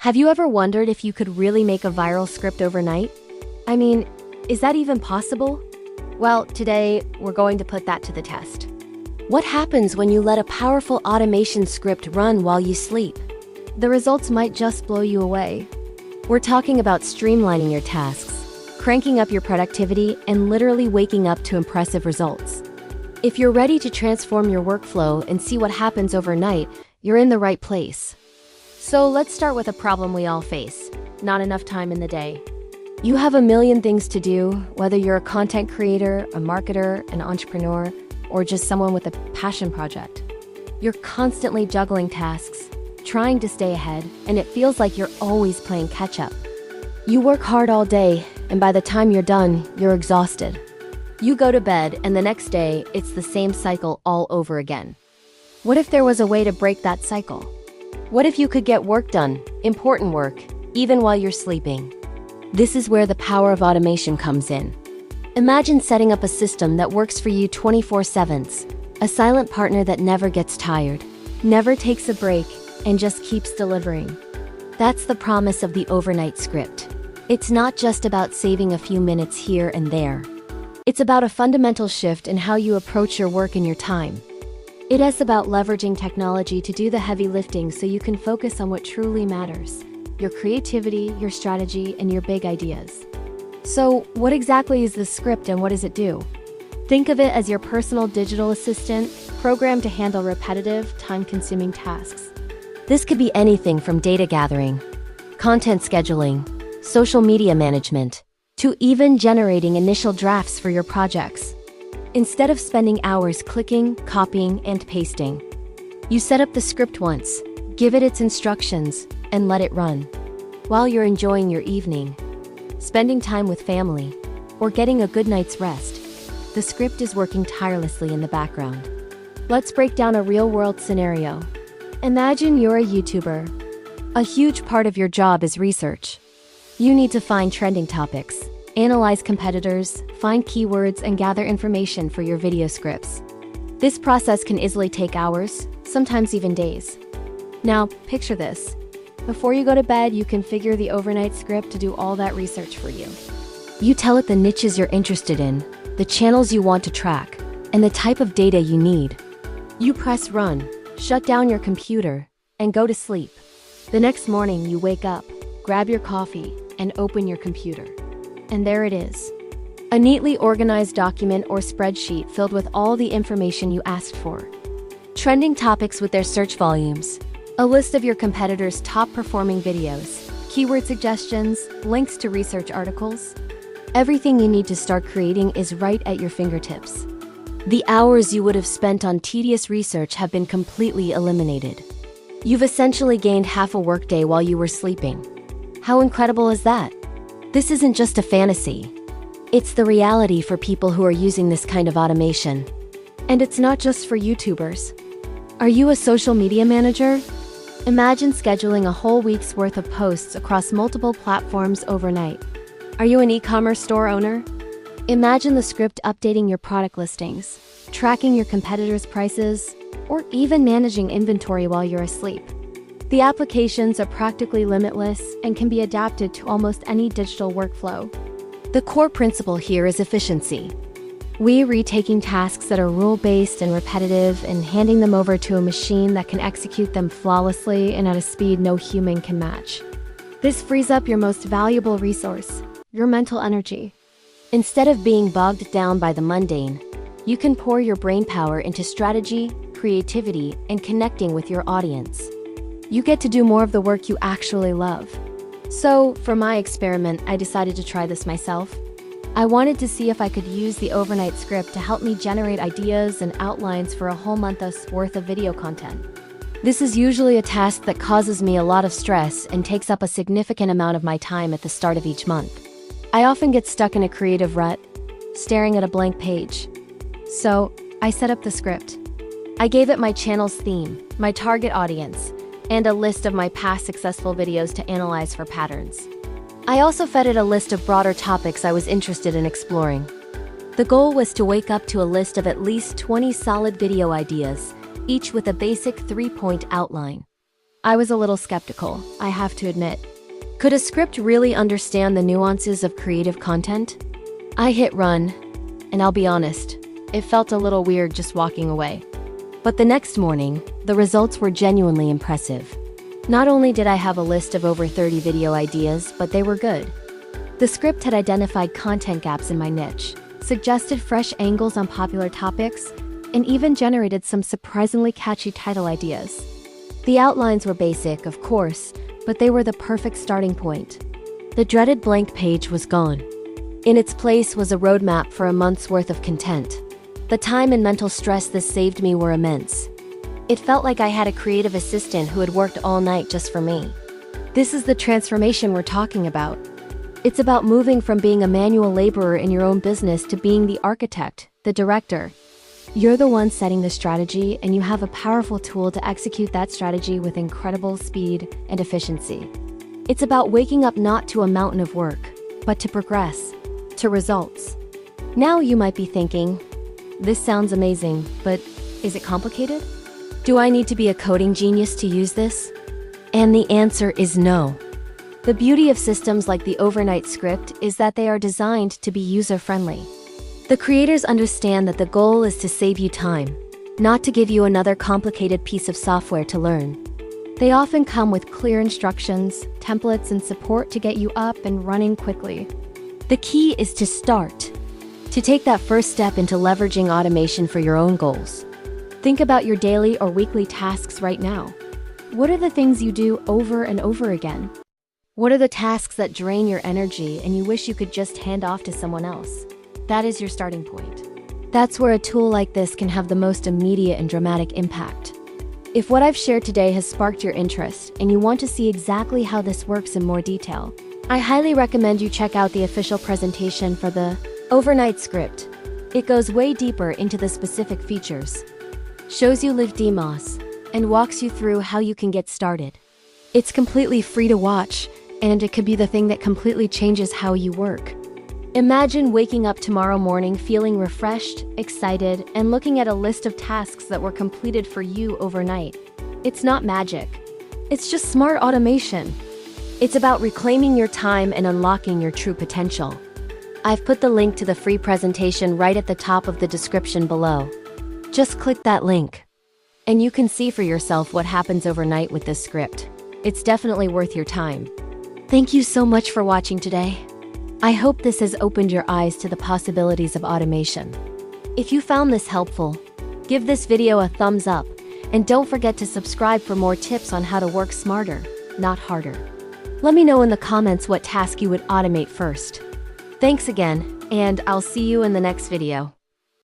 Have you ever wondered if you could really make a viral script overnight? I mean, is that even possible? Well, today, we're going to put that to the test. What happens when you let a powerful automation script run while you sleep? The results might just blow you away. We're talking about streamlining your tasks, cranking up your productivity, and literally waking up to impressive results. If you're ready to transform your workflow and see what happens overnight, you're in the right place. So let's start with a problem we all face: not enough time in the day. You have a million things to do, whether you're a content creator, a marketer, an entrepreneur, or just someone with a passion project. You're constantly juggling tasks, trying to stay ahead, and it feels like you're always playing catch-up. You work hard all day, and by the time you're done, you're exhausted. You go to bed, and the next day, it's the same cycle all over again. What if there was a way to break that cycle? What if you could get work done, important work, even while you're sleeping? This is where the power of automation comes in. Imagine setting up a system that works for you 24/7, a silent partner that never gets tired, never takes a break, and just keeps delivering. That's the promise of the overnight script. It's not just about saving a few minutes here and there. It's about a fundamental shift in how you approach your work and your time. It is about leveraging technology to do the heavy lifting so you can focus on what truly matters: your creativity, your strategy, and your big ideas. So, what exactly is this script and what does it do? Think of it as your personal digital assistant, programmed to handle repetitive, time-consuming tasks. This could be anything from data gathering, content scheduling, social media management, to even generating initial drafts for your projects. Instead of spending hours clicking, copying, and pasting, you set up the script once, give it its instructions, and let it run. While you're enjoying your evening, spending time with family, or getting a good night's rest, the script is working tirelessly in the background. Let's break down a real-world scenario. Imagine you're a YouTuber. A huge part of your job is research. You need to find trending topics, analyze competitors, find keywords, and gather information for your video scripts. This process can easily take hours, sometimes even days. Now, picture this. Before you go to bed, you configure the overnight script to do all that research for you. You tell it the niches you're interested in, the channels you want to track, and the type of data you need. You press run, shut down your computer, and go to sleep. The next morning, you wake up, grab your coffee, and open your computer. And there it is. A neatly organized document or spreadsheet filled with all the information you asked for. Trending topics with their search volumes, a list of your competitors' top-performing videos, keyword suggestions, links to research articles. Everything you need to start creating is right at your fingertips. The hours you would have spent on tedious research have been completely eliminated. You've essentially gained half a workday while you were sleeping. How incredible is that? This isn't just a fantasy. It's the reality for people who are using this kind of automation. And it's not just for YouTubers. Are you a social media manager? Imagine scheduling a whole week's worth of posts across multiple platforms overnight. Are you an e-commerce store owner? Imagine the script updating your product listings, tracking your competitors' prices, or even managing inventory while you're asleep. The applications are practically limitless and can be adapted to almost any digital workflow. The core principle here is efficiency. We're retaking tasks that are rule-based and repetitive and handing them over to a machine that can execute them flawlessly and at a speed no human can match. This frees up your most valuable resource, your mental energy. Instead of being bogged down by the mundane, you can pour your brainpower into strategy, creativity, and connecting with your audience. You get to do more of the work you actually love. So, for my experiment, I decided to try this myself. I wanted to see if I could use the overnight script to help me generate ideas and outlines for a whole month's worth of video content. This is usually a task that causes me a lot of stress and takes up a significant amount of my time at the start of each month. I often get stuck in a creative rut, staring at a blank page. So, I set up the script. I gave it my channel's theme, my target audience, and a list of my past successful videos to analyze for patterns. I also fed it a list of broader topics I was interested in exploring. The goal was to wake up to a list of at least 20 solid video ideas, each with a basic 3-point outline. I was a little skeptical, I have to admit. Could a script really understand the nuances of creative content? I hit run, and I'll be honest, it felt a little weird just walking away. But the next morning, the results were genuinely impressive. Not only did I have a list of over 30 video ideas, but they were good. The script had identified content gaps in my niche, suggested fresh angles on popular topics, and even generated some surprisingly catchy title ideas. The outlines were basic, of course, but they were the perfect starting point. The dreaded blank page was gone. In its place was a roadmap for a month's worth of content. The time and mental stress this saved me were immense. It felt like I had a creative assistant who had worked all night just for me. This is the transformation we're talking about. It's about moving from being a manual laborer in your own business to being the architect, the director. You're the one setting the strategy, and you have a powerful tool to execute that strategy with incredible speed and efficiency. It's about waking up not to a mountain of work, but to progress, to results. Now you might be thinking, this sounds amazing, but is it complicated? Do I need to be a coding genius to use this? And the answer is no. The beauty of systems like the overnight script is that they are designed to be user-friendly. The creators understand that the goal is to save you time, not to give you another complicated piece of software to learn. They often come with clear instructions, templates, and support to get you up and running quickly. The key is to start, to take that first step into leveraging automation for your own goals. Think about your daily or weekly tasks right now. What are the things you do over and over again? What are the tasks that drain your energy and you wish you could just hand off to someone else? That is your starting point. That's where a tool like this can have the most immediate and dramatic impact. If what I've shared today has sparked your interest and you want to see exactly how this works in more detail, I highly recommend you check out the official presentation for the overnight script. It goes way deeper into the specific features, shows you live demos, and walks you through how you can get started. It's completely free to watch, and it could be the thing that completely changes how you work. Imagine waking up tomorrow morning feeling refreshed, excited, and looking at a list of tasks that were completed for you overnight. It's not magic. It's just smart automation. It's about reclaiming your time and unlocking your true potential. I've put the link to the free presentation right at the top of the description below. Just click that link, and you can see for yourself what happens overnight with this script. It's definitely worth your time. Thank you so much for watching today. I hope this has opened your eyes to the possibilities of automation. If you found this helpful, give this video a thumbs up, and don't forget to subscribe for more tips on how to work smarter, not harder. Let me know in the comments what task you would automate first. Thanks again, and I'll see you in the next video.